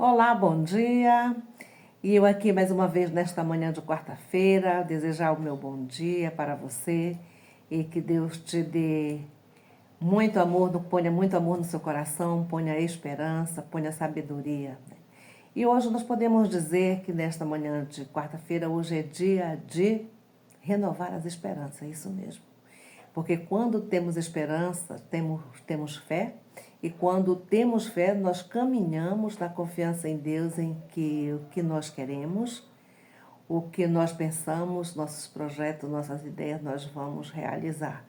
Olá, bom dia. E eu aqui mais uma vez nesta manhã de quarta-feira, desejar o meu bom dia para você e que Deus te dê muito amor, ponha muito amor no seu coração, ponha esperança, ponha sabedoria. E hoje nós podemos dizer que nesta manhã de quarta-feira, hoje é dia de renovar as esperanças, é isso mesmo. Porque quando temos esperança, temos fé, e quando temos fé, nós caminhamos na confiança em Deus, em que o que nós queremos, o que nós pensamos, nossos projetos, nossas ideias, nós vamos realizar.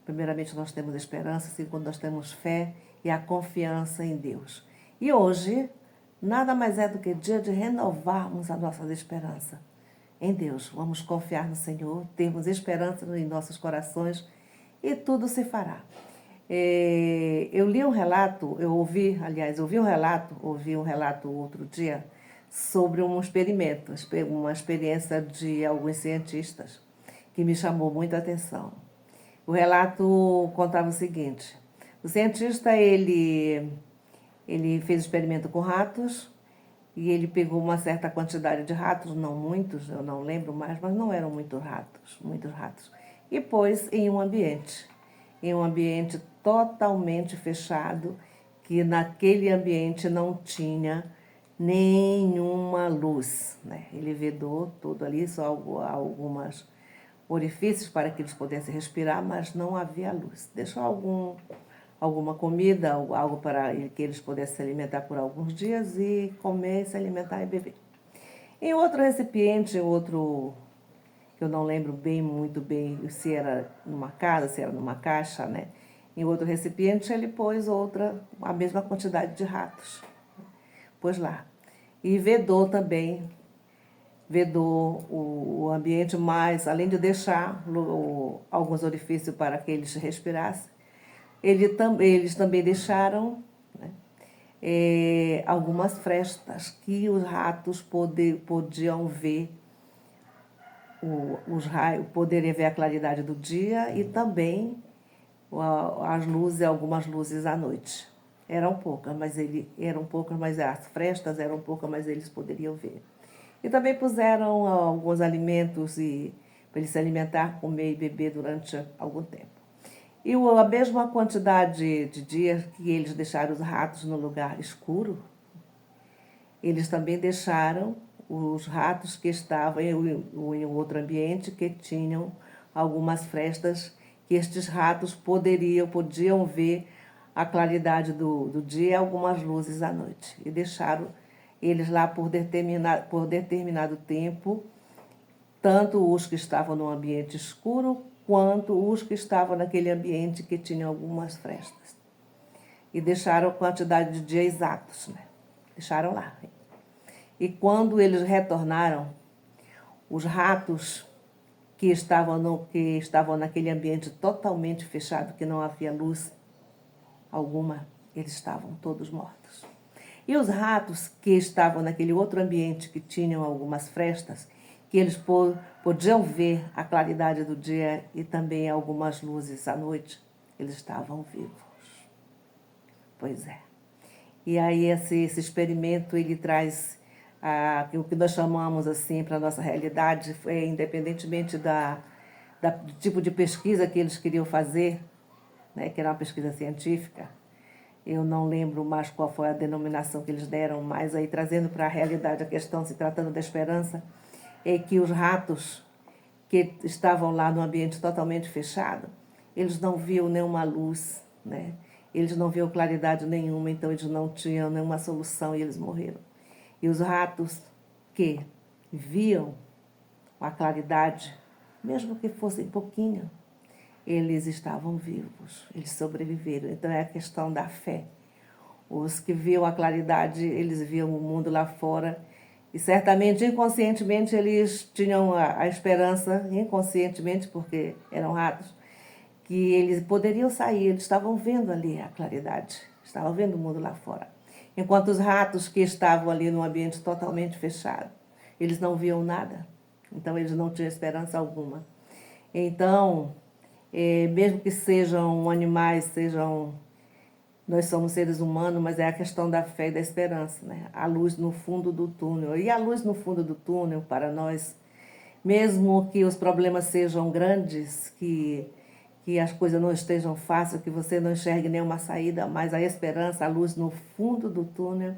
Primeiramente, nós temos esperança, segundo, nós temos fé e a confiança em Deus. E hoje, nada mais é do que dia de renovarmos a nossa esperança em Deus. Vamos confiar no Senhor, termos esperança em nossos corações e tudo se fará. Eu li um relato, ouvi um relato outro dia sobre um experimento, uma experiência de alguns cientistas que me chamou muito a atenção. O relato contava o seguinte: o cientista ele fez experimento com ratos e ele pegou uma certa quantidade de ratos, não muitos, eu não lembro mais, mas não eram muitos ratos, e pôs em um ambiente totalmente fechado, que naquele ambiente não tinha nenhuma luz, né? Ele vedou tudo ali, só algumas orifícios para que eles pudessem respirar, mas não havia luz. Deixou alguma comida, algo para que eles pudessem se alimentar por alguns dias e comer, se alimentar e beber. Em outro recipiente, que eu não lembro muito bem se era numa casa, se era numa caixa, né? Em outro recipiente ele pôs a mesma quantidade de ratos. Pôs lá. E vedou o ambiente, mas além de deixar alguns orifícios para que eles respirassem, eles também deixaram, né, algumas frestas que os ratos podiam ver os raios, poderiam ver a claridade do dia e também algumas luzes à noite. Eram poucas, mas as frestas eram poucas, mas eles poderiam ver. E também puseram alguns alimentos para eles se alimentar, comer e beber durante algum tempo. E a mesma quantidade de dias que eles deixaram os ratos no lugar escuro, eles também deixaram os ratos que estavam em outro ambiente, que tinham algumas frestas, que estes ratos podiam ver a claridade do dia e algumas luzes à noite. E deixaram eles lá por determinado tempo, tanto os que estavam no ambiente escuro, quanto os que estavam naquele ambiente que tinha algumas frestas. E deixaram a quantidade de dias exatos, né? Deixaram lá. E quando eles retornaram, os ratos que estavam naquele ambiente totalmente fechado, que não havia luz alguma, eles estavam todos mortos. E os ratos que estavam naquele outro ambiente que tinham algumas frestas, que eles podiam ver a claridade do dia e também algumas luzes à noite, eles estavam vivos. Pois é. E aí esse experimento, ele traz o que nós chamamos assim para a nossa realidade, independentemente do tipo de pesquisa que eles queriam fazer, né, que era uma pesquisa científica. Eu não lembro mais qual foi a denominação que eles deram, mas aí trazendo para a realidade a questão, se tratando da esperança, é que os ratos que estavam lá no ambiente totalmente fechado, eles não viam nenhuma luz, né? Eles não viam claridade nenhuma, então eles não tinham nenhuma solução e eles morreram. E os ratos que viam a claridade, mesmo que fosse pouquinho, eles estavam vivos, eles sobreviveram. Então é a questão da fé. Os que viam a claridade, eles viam o mundo lá fora e certamente, inconscientemente, eles tinham a esperança, inconscientemente, porque eram ratos, que eles poderiam sair, eles estavam vendo ali a claridade, estavam vendo o mundo lá fora. Enquanto os ratos que estavam ali num ambiente totalmente fechado, eles não viam nada, então eles não tinham esperança alguma. Então, mesmo que sejam animais, sejam Nós somos seres humanos, mas é a questão da fé e da esperança, né? A luz no fundo do túnel. E a luz no fundo do túnel, para nós, mesmo que os problemas sejam grandes, que as coisas não estejam fáceis, que você não enxergue nenhuma saída, mas a esperança, a luz no fundo do túnel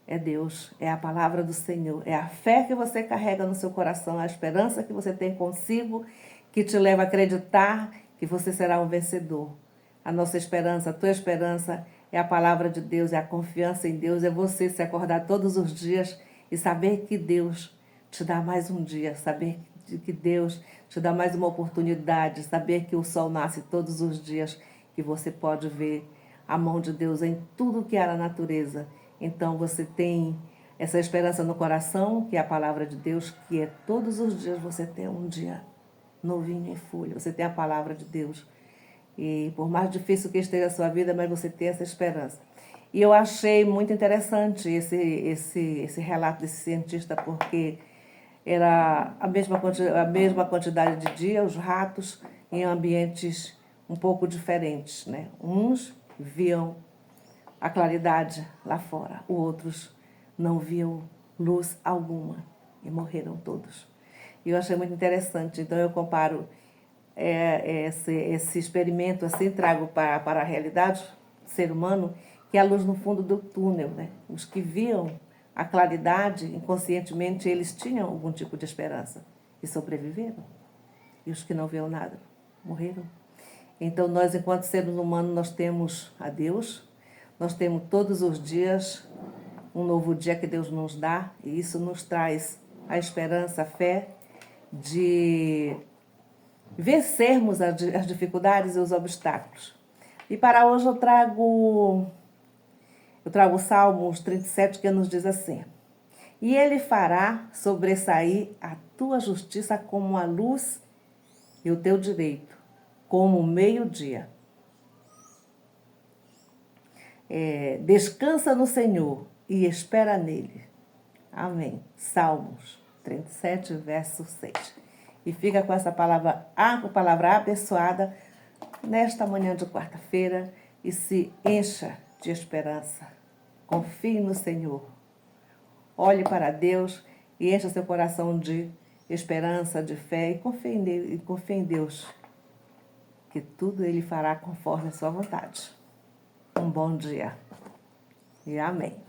é Deus, é a palavra do Senhor, é a fé que você carrega no seu coração, a esperança que você tem consigo, que te leva a acreditar que você será um vencedor. A nossa esperança, a tua esperança é a palavra de Deus, é a confiança em Deus, é você se acordar todos os dias e saber que Deus te dá mais um dia, saber que Deus te dá mais uma oportunidade, saber que o sol nasce todos os dias, que você pode ver a mão de Deus em tudo que há na natureza. Então você tem essa esperança no coração, que é a palavra de Deus, que é todos os dias você tem um dia novinho em folha, você tem a palavra de Deus. E por mais difícil que esteja a sua vida, mas você tem essa esperança. E eu achei muito interessante esse relato desse cientista, porque era a mesma quantidade de dia, os ratos em ambientes um pouco diferentes, né? Uns viam a claridade lá fora, outros não viam luz alguma e morreram todos. E eu achei muito interessante, então eu comparo esse experimento assim, trago para a realidade do ser humano, que é a luz no fundo do túnel, né? Os que viam a claridade, inconscientemente, eles tinham algum tipo de esperança e sobreviveram. E os que não viam nada, morreram. Então, nós, enquanto seres humanos, nós temos a Deus, nós temos todos os dias um novo dia que Deus nos dá, e isso nos traz a esperança, a fé de vencermos as dificuldades e os obstáculos. E para hoje eu trago o Salmos 37, que nos diz assim: E ele fará sobressair a tua justiça como a luz e o teu direito, como o meio-dia. Descansa no Senhor e espera nele. Amém. Salmos 37, verso 6. E fica com essa palavra abençoada nesta manhã de quarta-feira e se encha de esperança. Confie no Senhor. Olhe para Deus e encha seu coração de esperança, de fé e confie em Deus, que tudo Ele fará conforme a sua vontade. Um bom dia e amém.